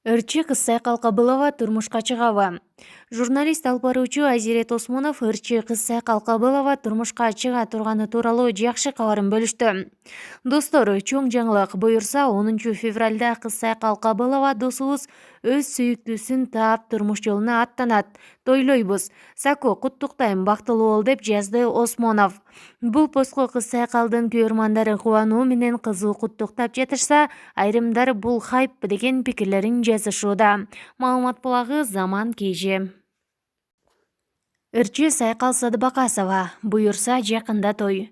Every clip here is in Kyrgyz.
Ырчы Кызсай Калкабылова турмушка чыгабы. Журналист алып баруучу Азирет Осмонов Ырчы Кызсай Калкабылова турмушка чыга турганы тууралуу жакшы кабарын бөлүштү. Достор, чоң жаңылык буюрса 10 февралда Кызсай Калкабылова досубуз өз сүйүктүүсүн таап турмуш жолуна аттанат. Тойлойбуз. Сако, куттуктайм, бактылуу бол, деп жазды Осмонов. Бул постко Кызсай Калдын күйөрмандары кубануу менен кызуу куттуктап жатышса, айрымдар бул хайп деген пикирлерин жазышууда. Маалымат булагы Заман KG. Ырчы Сайкал Садыбакасова буюрса жакында той.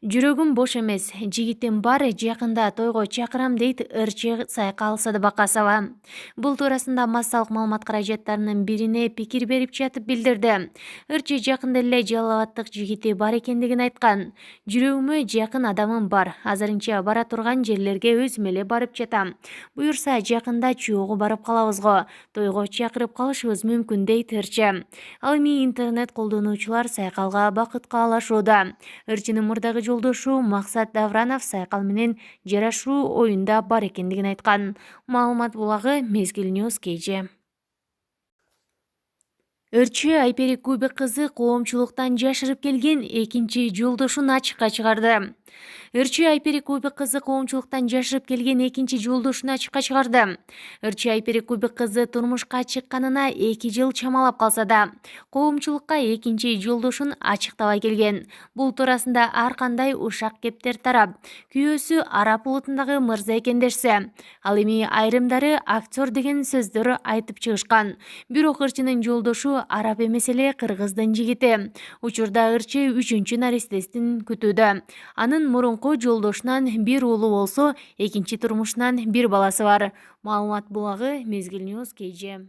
Жүрөгүм бош эмес, жигитим бар, жакында тойго чакырам, дейт Ырчы Сайкал Садыбакасова. Бул туурасында массалык маалымат каражаттарынын бирине пикир берип жатып билдирди. Ырчы жакында эле Жалал Абадтык жигити бар экендигин айткан. Жүрөгүмө жакын адамым бар. Азырынча бара турган жерлерге өзүм эле барып жатам. Буюрса жакында чогуу барып калабыз го. Тойго чакырып калышыбыз мүмкүн, дейт Ырчы. Ал эми интернет колдонуучулар Сайкалга бакыт каалашууда. Ырчынын мурдагы жолдошу Максат Давранов Сайкал менен жарашуу оюнда бар экендигин айткан. Маалымат булагы Мезгил News KG. Ырчы Айпери Кубик кызы коомчулуктан жашырып келген экинчи жолдошун ачыкка чыгарды. Ырчы Айпери Кубик кызы коомчулуктан жашырып келген экинчи жолдошун ачыкка чыгарды. Ырчы Айпери Кубик кызы турмушка чыкканына 2 жыл чамалап калса да, коомчулукка экинчи жолдошун ачыктабай келген. Бул туурасында ар кандай ушак кептер тарап, күйөөсү араб улутундагы мырза экендешсе, ал эми айрымдары актер деген сөздөр айтып чыгышкан. Бирок Ырчынын жолдошу араб эмес эле кыргыздын жигити. Учурда Ырчы 3-чү наристесин күтүүдө. Анын мурунку жолдошунан бир уулу болсо, экинчи турмушунан бир баласы бар. Маалымат булагы Мезгил News KG.